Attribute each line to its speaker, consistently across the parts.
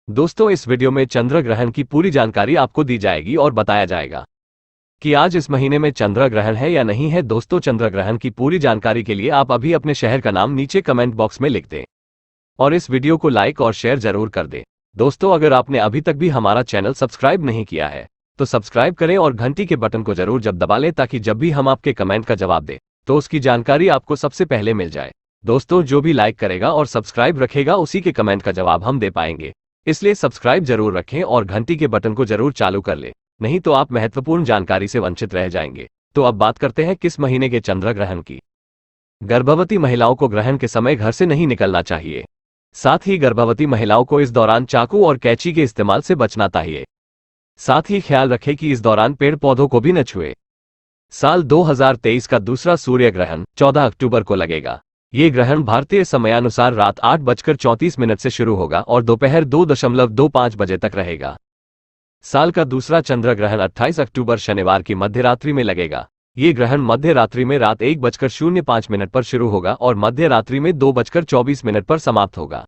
Speaker 1: दोस्तों, इस वीडियो में चंद्र ग्रहण की पूरी जानकारी आपको दी जाएगी और बताया जाएगा कि आज इस महीने में चंद्र ग्रहण है या नहीं है। दोस्तों, चंद्र ग्रहण की पूरी जानकारी के लिए आप अभी अपने शहर का नाम नीचे कमेंट बॉक्स में लिख दें और इस वीडियो को लाइक और शेयर जरूर कर दें। दोस्तों, अगर आपने अभी तक भी हमारा चैनल सब्सक्राइब नहीं किया है तो सब्सक्राइब करें और घंटी के बटन को जरूर जब दबा लें ताकि जब भी हम आपके कमेंट का जवाब दें तो उसकी जानकारी आपको सबसे पहले मिल जाए। दोस्तों, जो भी लाइक करेगा और सब्सक्राइब रखेगा उसी के कमेंट का जवाब हम दे पाएंगे, इसलिए सब्सक्राइब जरूर रखें और घंटी के बटन को जरूर चालू कर लें, नहीं तो आप महत्वपूर्ण जानकारी से वंचित रह जाएंगे। तो अब बात करते हैं किस महीने के चंद्र ग्रहण की। गर्भवती महिलाओं को ग्रहण के समय घर से नहीं निकलना चाहिए। साथ ही गर्भवती महिलाओं को इस दौरान चाकू और कैंची के इस्तेमाल से बचना चाहिए। साथ ही ख्याल रखें कि इस दौरान पेड़ पौधों को भी न छुए। साल 2023 का दूसरा सूर्य ग्रहण 14 अक्टूबर को लगेगा। ये ग्रहण भारतीय समयानुसार रात 8:34 से शुरू होगा और दोपहर 2:25 बजे तक रहेगा। साल का दूसरा चंद्र ग्रहण 28 अक्टूबर शनिवार की मध्य रात्रि में लगेगा। ये ग्रहण मध्य रात्रि में रात 1:05 पर शुरू होगा और मध्य रात्रि में 2:24 पर समाप्त होगा।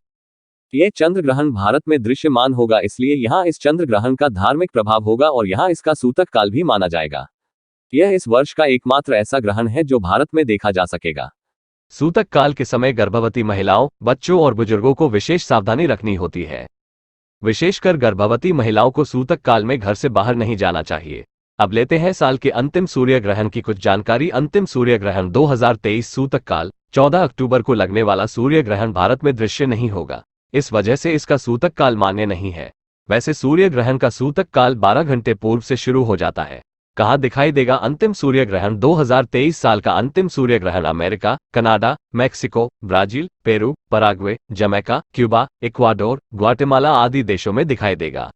Speaker 1: यह चंद्र ग्रहण भारत में दृश्यमान होगा, इसलिए यहाँ इस चंद्र ग्रहण का धार्मिक प्रभाव होगा और यहाँ इसका सूतक काल भी माना जाएगा। यह इस वर्ष का एकमात्र ऐसा ग्रहण है जो भारत में देखा जा सकेगा। सूतक काल के समय गर्भवती महिलाओं, बच्चों और बुजुर्गों को विशेष सावधानी रखनी होती है। विशेषकर गर्भवती महिलाओं को सूतक काल में घर से बाहर नहीं जाना चाहिए। अब लेते हैं साल के अंतिम सूर्य ग्रहण की कुछ जानकारी। अंतिम सूर्य ग्रहण 2023 सूतक काल 14 अक्टूबर को लगने वाला सूर्य ग्रहण भारत में दृश्य नहीं होगा, इस वजह से इसका सूतक काल मान्य नहीं है। वैसे सूर्य ग्रहण का सूतक काल 12 घंटे पूर्व से शुरू हो जाता है। कहाँ दिखाई देगा अंतिम सूर्य ग्रहण? 2023 साल का अंतिम सूर्य ग्रहण America, Canada, Mexico, Brazil, Peru, Paraguay, Jamaica, Cuba, Ecuador, Guatemala आदि देशों में दिखाई देगा।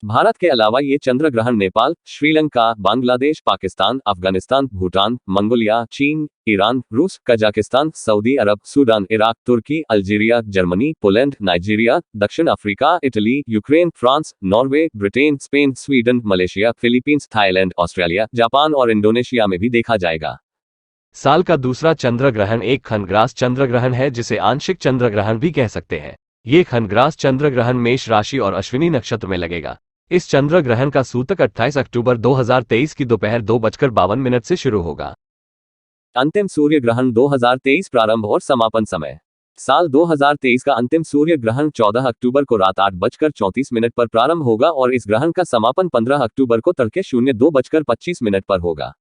Speaker 1: भारत के अलावा ये चंद्र ग्रहण नेपाल, श्रीलंका, बांग्लादेश, पाकिस्तान, अफगानिस्तान, भूटान, मंगोलिया, चीन, ईरान, रूस, कजाकिस्तान, सऊदी अरब, सूडान, इराक, तुर्की, अल्जीरिया, जर्मनी, पोलैंड, नाइजीरिया, दक्षिण Africa, Italy, Ukraine, France, Norway, Britain, Spain, Sweden, Malaysia, Philippines, Thailand, Australia, Japan और इंडोनेशिया में भी देखा जाएगा। साल का दूसरा चंद्र ग्रहण एक खंडग्रास चंद्र ग्रहण है, जिसे आंशिक चंद्र ग्रहण भी कह सकते हैं। ये खंडग्रास चंद्र ग्रहण मेष राशि और अश्विनी नक्षत्र में लगेगा। इस चंद्र ग्रहण का सूतक 28 अक्टूबर 2023 की दोपहर 2:52 से शुरू होगा। अंतिम सूर्य ग्रहण 2023 प्रारंभ और समापन समय। साल 2023 का अंतिम सूर्य ग्रहण 14 अक्टूबर को रात 8:34 पर प्रारंभ होगा और इस ग्रहण का समापन 15 अक्टूबर को तड़के 02:25 पर होगा।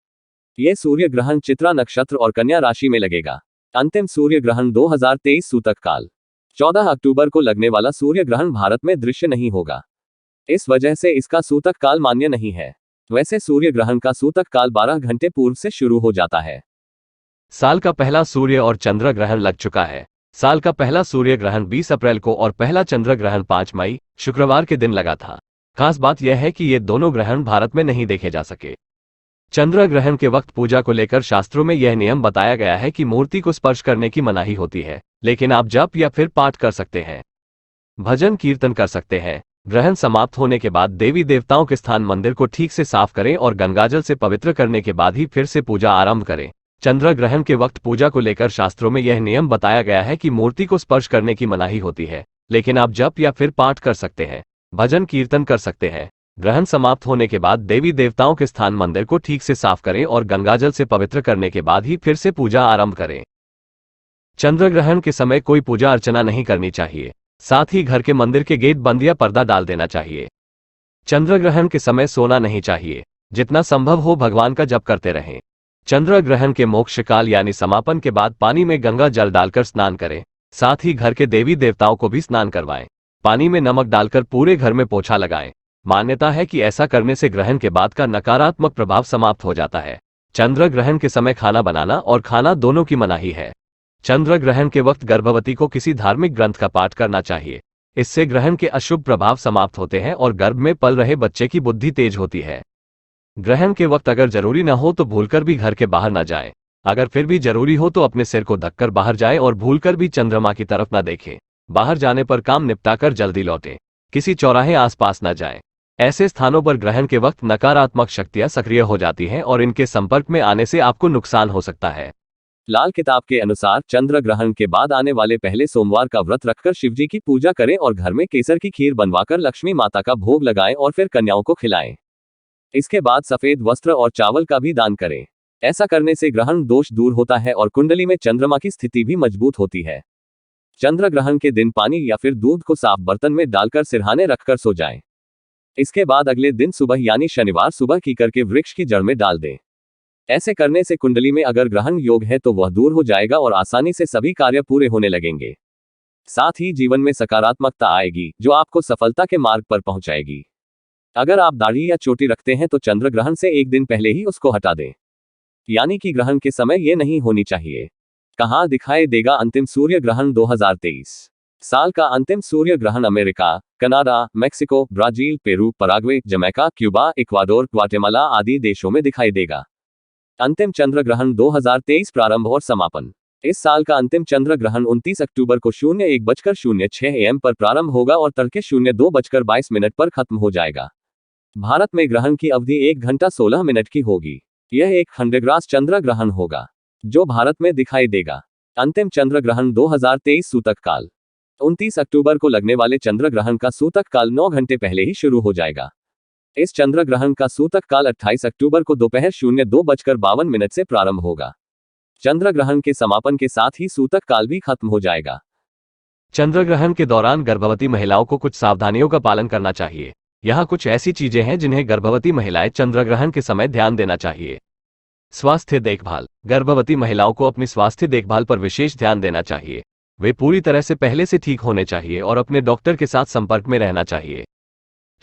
Speaker 1: यह सूर्य ग्रहण चित्रा नक्षत्र और कन्या राशि में लगेगा। अंतिम सूर्य ग्रहण 2023 सूतक काल 14 अक्टूबर को लगने वाला सूर्य ग्रहण भारत में दृश्य नहीं होगा, इस वजह से इसका सूतक काल मान्य नहीं है। वैसे सूर्य ग्रहण का सूतक काल 12 घंटे पूर्व से शुरू हो जाता है। साल का पहला सूर्य और चंद्र ग्रहण लग चुका है। साल का पहला सूर्य ग्रहण 20 अप्रैल को और पहला चंद्र ग्रहण 5 मई शुक्रवार के दिन लगा था। खास बात यह है कि ये दोनों ग्रहण भारत में नहीं देखे जा सके। चंद्र ग्रहण के वक्त पूजा को लेकर शास्त्रों में यह नियम बताया गया है कि मूर्ति को स्पर्श करने की मनाही होती है, लेकिन आप जप या फिर पाठ कर सकते हैं, भजन कीर्तन कर सकते हैं। ग्रहण समाप्त होने के बाद देवी देवताओं के स्थान मंदिर को ठीक से साफ करें और गंगाजल से पवित्र करने के बाद ही फिर से पूजा आरंभ करें। चंद्र ग्रहण के वक्त पूजा को लेकर शास्त्रों में यह नियम बताया गया है कि मूर्ति को स्पर्श करने की मनाही होती है, लेकिन आप जप या फिर पाठ कर सकते हैं, भजन कीर्तन कर सकते हैं। ग्रहण समाप्त होने के बाद देवी देवताओं के स्थान मंदिर को ठीक से साफ करें और गंगाजल से पवित्र करने के बाद ही फिर से पूजा आरंभ करें। चंद्र ग्रहण के समय कोई पूजा अर्चना नहीं करनी चाहिए। साथ ही घर के मंदिर के गेट बंद या पर्दा डाल देना चाहिए। चंद्र ग्रहण के समय सोना नहीं चाहिए। जितना संभव हो भगवान का जप करते रहें। चंद्र ग्रहण के मोक्ष काल यानी समापन के बाद पानी में गंगा जल डालकर स्नान करें। साथ ही घर के देवी देवताओं को भी स्नान करवाएं। पानी में नमक डालकर पूरे घर में पोछा लगाएं। मान्यता है कि ऐसा करने से ग्रहण के बाद का नकारात्मक प्रभाव समाप्त हो जाता है। चंद्र ग्रहण के समय खाना बनाना और खाना दोनों की मनाही है। चंद्र ग्रहण के वक्त गर्भवती को किसी धार्मिक ग्रंथ का पाठ करना चाहिए। इससे ग्रहण के अशुभ प्रभाव समाप्त होते हैं और गर्भ में पल रहे बच्चे की बुद्धि तेज होती है। ग्रहण के वक्त अगर जरूरी न हो तो भूलकर भी घर के बाहर न जाएं। अगर फिर भी जरूरी हो तो अपने सिर को ढककर बाहर जाएं और भूलकर भी चंद्रमा की तरफ न देखें। बाहर जाने पर काम निपटाकर जल्दी लौटें। किसी चौराहे आसपास न जाएं। ऐसे स्थानों पर ग्रहण के वक्त नकारात्मक शक्तियां सक्रिय हो जाती हैं और इनके संपर्क में आने से आपको नुकसान हो सकता है। लाल किताब के अनुसार चंद्र ग्रहण के बाद आने वाले पहले सोमवार का व्रत रखकर शिवजी की पूजा करें और घर में केसर की खीर बनवाकर लक्ष्मी माता का भोग लगाएं और फिर कन्याओं को खिलाएं। इसके बाद सफेद वस्त्र और चावल का भी दान करें। ऐसा करने से ग्रहण दोष दूर होता है और कुंडली में चंद्रमा की स्थिति भी मजबूत होती है। चंद्र ग्रहण के दिन पानी या फिर दूध को साफ बर्तन में डालकर सिरहाने रखकर सो जाएं। इसके बाद अगले दिन सुबह यानी शनिवार सुबह कीकर के वृक्ष की जड़ में डाल दें। ऐसे करने से कुंडली में अगर ग्रहण योग है तो वह दूर हो जाएगा और आसानी से सभी कार्य पूरे होने लगेंगे। साथ ही जीवन में सकारात्मकता आएगी जो आपको सफलता के मार्ग पर पहुंचाएगी। अगर आप दाढ़ी या चोटी रखते हैं तो चंद्र ग्रहण से एक दिन पहले ही उसको हटा दें, यानी कि ग्रहण के समय ये नहीं होनी चाहिए। कहां दिखाई देगा अंतिम सूर्य ग्रहण 2023? साल का अंतिम सूर्य ग्रहण America, Canada, Mexico, Brazil, Peru, Paraguay, Jamaica, Cuba, Ecuador, Guatemala आदि देशों में दिखाई देगा। अंतिम चंद्र ग्रहण 2023 प्रारंभ और समापन। इस साल का अंतिम चंद्र ग्रहण 29 अक्टूबर को 01:06 AM पर प्रारंभ होगा और तड़के 02:22 पर खत्म हो जाएगा। भारत में ग्रहण की अवधि 1 घंटा 16 मिनट की होगी। यह एक खंडग्रास चंद्र ग्रहण होगा जो भारत में दिखाई देगा। अंतिम चंद्र ग्रहण 2023 सूतक काल। 29 अक्टूबर को लगने वाले चंद्र ग्रहण का सूतक काल 9 घंटे पहले ही शुरू हो जाएगा। इस चंद्र ग्रहण का सूतक काल 28 अक्टूबर को दोपहर 02:52 से प्रारंभ होगा। चंद्र ग्रहण के समापन के साथ ही सूतक काल भी खत्म हो जाएगा। चंद्र ग्रहण के दौरान गर्भवती महिलाओं को कुछ सावधानियों का पालन करना चाहिए। यहाँ कुछ ऐसी चीजें हैं जिन्हें गर्भवती महिलाएं चंद्र ग्रहण के समय ध्यान देना चाहिए। स्वास्थ्य देखभाल। गर्भवती महिलाओं को अपनी स्वास्थ्य देखभाल पर विशेष ध्यान देना चाहिए। वे पूरी तरह से पहले से ठीक होने चाहिए और अपने डॉक्टर के साथ संपर्क में रहना चाहिए।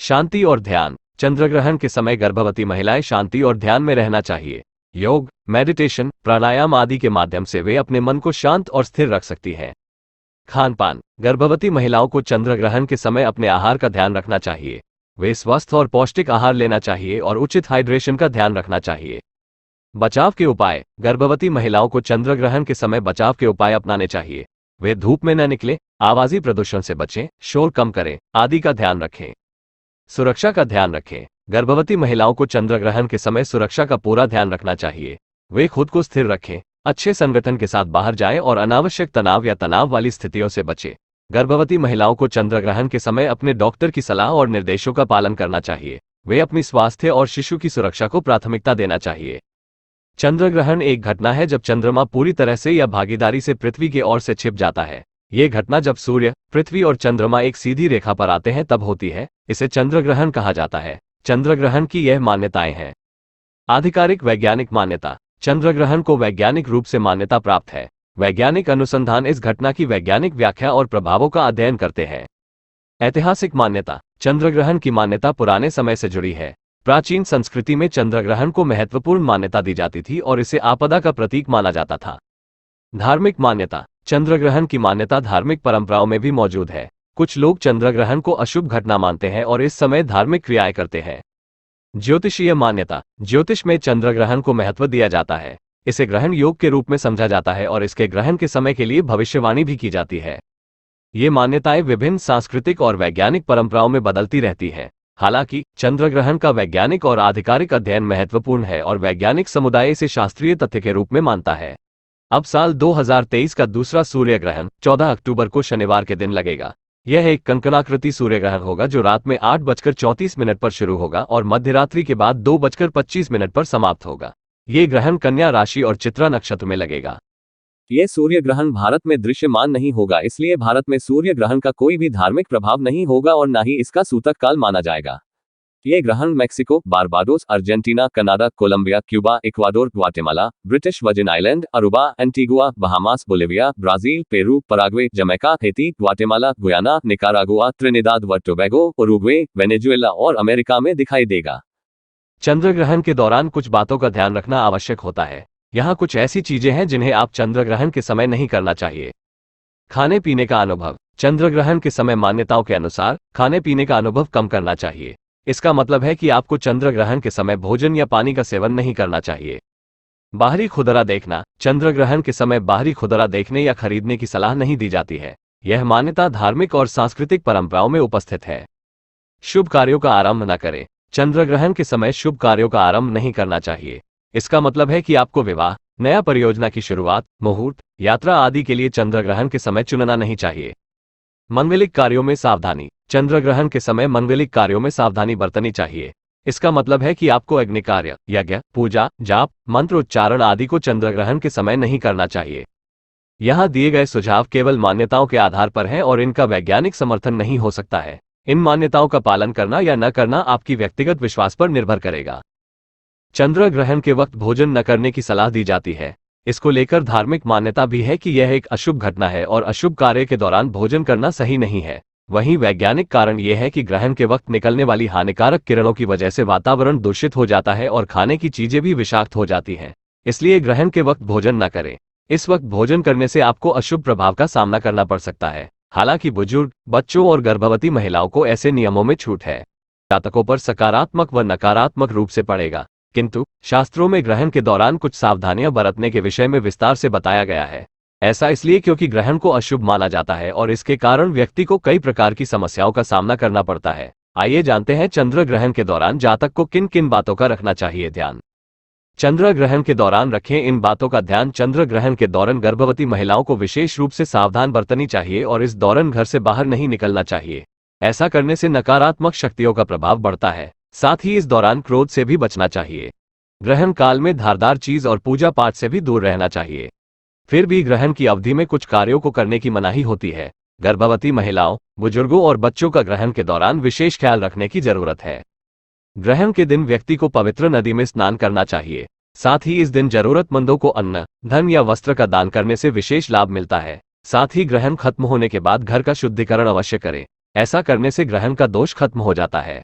Speaker 1: शांति और ध्यान। चंद्र ग्रहण के समय गर्भवती महिलाएं शांति और ध्यान में रहना चाहिए। योग, मेडिटेशन, प्राणायाम आदि के माध्यम से वे अपने मन को शांत और स्थिर रख सकती हैं। खान पान। गर्भवती महिलाओं को चंद्र ग्रहण के समय अपने आहार का ध्यान रखना चाहिए। वे स्वस्थ और पौष्टिक आहार लेना चाहिए और उचित हाइड्रेशन का ध्यान रखना चाहिए। बचाव के उपाय। गर्भवती महिलाओं को चंद्र ग्रहण के समय बचाव के उपाय अपनाने चाहिए। वे धूप में न निकलें, आवाज़ी प्रदूषण से बचें, शोर कम करें आदि का ध्यान रखें। सुरक्षा का ध्यान रखें। गर्भवती महिलाओं को चंद्र ग्रहण के समय सुरक्षा का पूरा ध्यान रखना चाहिए। वे खुद को स्थिर रखें, अच्छे संगठन के साथ बाहर जाएं और अनावश्यक तनाव या तनाव वाली स्थितियों से बचें। गर्भवती महिलाओं को चंद्र ग्रहण के समय अपने डॉक्टर की सलाह और निर्देशों का पालन करना चाहिए। वे अपनी स्वास्थ्य और शिशु की सुरक्षा को प्राथमिकता देना चाहिए। चंद्र ग्रहण एक घटना है जब चंद्रमा पूरी तरह से या भागीदारी से पृथ्वी की ओर से छिप जाता है। ये घटना जब सूर्य, पृथ्वी और चंद्रमा एक सीधी रेखा पर आते हैं तब होती है। इसे चंद्र ग्रहण कहा जाता है। चंद्र ग्रहण की यह मान्यताएं हैं। आधिकारिक वैज्ञानिक मान्यता। चंद्र ग्रहण को वैज्ञानिक रूप से मान्यता प्राप्त है। वैज्ञानिक अनुसंधान इस घटना की वैज्ञानिक व्याख्या और प्रभावों का अध्ययन करते हैं। ऐतिहासिक मान्यता। चंद्र ग्रहण की मान्यता पुराने समय से जुड़ी है। प्राचीन संस्कृति में चंद्र ग्रहण को महत्वपूर्ण मान्यता दी जाती थी और इसे आपदा का प्रतीक माना जाता था। धार्मिक मान्यता। चंद्र ग्रहण की मान्यता धार्मिक परंपराओं में भी मौजूद है। कुछ लोग चंद्र ग्रहण को अशुभ घटना मानते हैं और इस समय धार्मिक क्रियाएं करते हैं। ज्योतिषीय मान्यता। ज्योतिष में चंद्र ग्रहण को महत्व दिया जाता है। इसे ग्रहण योग के रूप में समझा जाता है और इसके ग्रहण के समय के लिए भविष्यवाणी भी की जाती है। ये मान्यताएं विभिन्न सांस्कृतिक और वैज्ञानिक परंपराओं में बदलती रहती हैं। हालांकि चंद्र ग्रहण का वैज्ञानिक और आधिकारिक अध्ययन महत्वपूर्ण है और वैज्ञानिक समुदाय इसे शास्त्रीय तथ्य के रूप में मानता है। अब साल 2023 का दूसरा सूर्य ग्रहण 14 अक्टूबर को शनिवार के दिन लगेगा। यह एक कंकणाकृति सूर्य ग्रहण होगा जो रात में 8:34 पर शुरू होगा और मध्यरात्रि के बाद 2:25 पर समाप्त होगा। ये ग्रहण कन्या राशि और चित्रा नक्षत्र में लगेगा। यह सूर्य ग्रहण भारत में दृश्यमान नहीं होगा, इसलिए भारत में सूर्य ग्रहण का कोई भी धार्मिक प्रभाव नहीं होगा और न ही इसका सूतक काल माना जाएगा। यह ग्रहण Mexico, Barbados, Argentina, Canada, Colombia, Cuba, Ecuador, Guatemala, British Virgin Island, Aruba, Antigua, Bahamas, Bolivia, Brazil, Peru, Paraguay, Jamaica, Haiti, Guatemala, Guyana, Nicaragua, Trinidad व टोबैगो, उरुग्वे, वेनेजुएला और अमेरिका में दिखाई देगा। चंद्र ग्रहण के दौरान कुछ बातों का ध्यान रखना आवश्यक होता है। यहाँ कुछ ऐसी चीजें हैं जिन्हें आप चंद्र ग्रहण के समय नहीं करना चाहिए। खाने पीने का अनुभव। चंद्र ग्रहण के समय मान्यताओं के अनुसार खाने पीने का अनुभव कम करना चाहिए। इसका मतलब है कि आपको चंद्र ग्रहण के समय भोजन या पानी का सेवन नहीं करना चाहिए। बाहरी खुदरा देखना। चंद्र ग्रहण के समय बाहरी खुदरा देखने या खरीदने की सलाह नहीं दी जाती है। यह मान्यता धार्मिक और सांस्कृतिक परंपराओं में उपस्थित है। शुभ कार्यों का आरंभ न करें। चंद्र ग्रहण के समय शुभ कार्यों का आरंभ नहीं करना चाहिए। इसका मतलब है कि आपको विवाह, नया परियोजना की शुरुआत, मुहूर्त, यात्रा आदि के लिए चंद्र ग्रहण के समय चुनना नहीं चाहिए। मांगलिक कार्यों में सावधानी। चंद्र ग्रहण के समय मांगलिक कार्यों में सावधानी बरतनी चाहिए। इसका मतलब है कि आपको अग्नि कार्य, यज्ञ, पूजा, जाप, मंत्र उच्चारण आदि को चंद्र ग्रहण के समय नहीं करना चाहिए। यहाँ दिए गए सुझाव केवल मान्यताओं के आधार पर हैं और इनका वैज्ञानिक समर्थन नहीं हो सकता है। इन मान्यताओं का पालन करना या न करना आपकी व्यक्तिगत विश्वास पर निर्भर करेगा। चंद्र ग्रहण के वक्त भोजन न करने की सलाह दी जाती है। इसको लेकर धार्मिक मान्यता भी है कि यह एक अशुभ घटना है और अशुभ कार्य के दौरान भोजन करना सही नहीं है। वहीं वैज्ञानिक कारण यह है कि ग्रहण के वक्त निकलने वाली हानिकारक किरणों की वजह से वातावरण दूषित हो जाता है और खाने की चीजें भी विषाक्त हो जाती हैं। इसलिए ग्रहण के वक्त भोजन न करें। इस वक्त भोजन करने से आपको अशुभ प्रभाव का सामना करना पड़ सकता है। हालांकि बुजुर्ग, बच्चों और गर्भवती महिलाओं को ऐसे नियमों में छूट है। जातकों पर सकारात्मक व नकारात्मक रूप से पड़ेगा, किंतु शास्त्रों में ग्रहण के दौरान कुछ सावधानियां बरतने के विषय में विस्तार से बताया गया है। ऐसा इसलिए क्योंकि ग्रहण को अशुभ माना जाता है और इसके कारण व्यक्ति को कई प्रकार की समस्याओं का सामना करना पड़ता है। आइए जानते हैं चंद्र ग्रहण के दौरान जातक को किन किन बातों का रखना चाहिए ध्यान। चंद्र ग्रहण के दौरान रखें इन बातों का ध्यान। चंद्र ग्रहण के दौरान गर्भवती महिलाओं को विशेष रूप से सावधान बरतनी चाहिए और इस दौरान घर से बाहर नहीं निकलना चाहिए। ऐसा करने से नकारात्मक शक्तियों का प्रभाव बढ़ता है। साथ ही इस दौरान क्रोध से भी बचना चाहिए। ग्रहण काल में धारदार चीज और पूजा पाठ से भी दूर रहना चाहिए। फिर भी ग्रहण की अवधि में कुछ कार्यों को करने की मनाही होती है। गर्भवती महिलाओं, बुजुर्गों और बच्चों का ग्रहण के दौरान विशेष ख्याल रखने की जरूरत है। ग्रहण के दिन व्यक्ति को पवित्र नदी में स्नान करना चाहिए। साथ ही इस दिन जरूरतमंदों को अन्न, धन या वस्त्र का दान करने से विशेष लाभ मिलता है। साथ ही ग्रहण खत्म होने के बाद घर का शुद्धिकरण अवश्य करें। ऐसा करने से ग्रहण का दोष खत्म हो जाता है।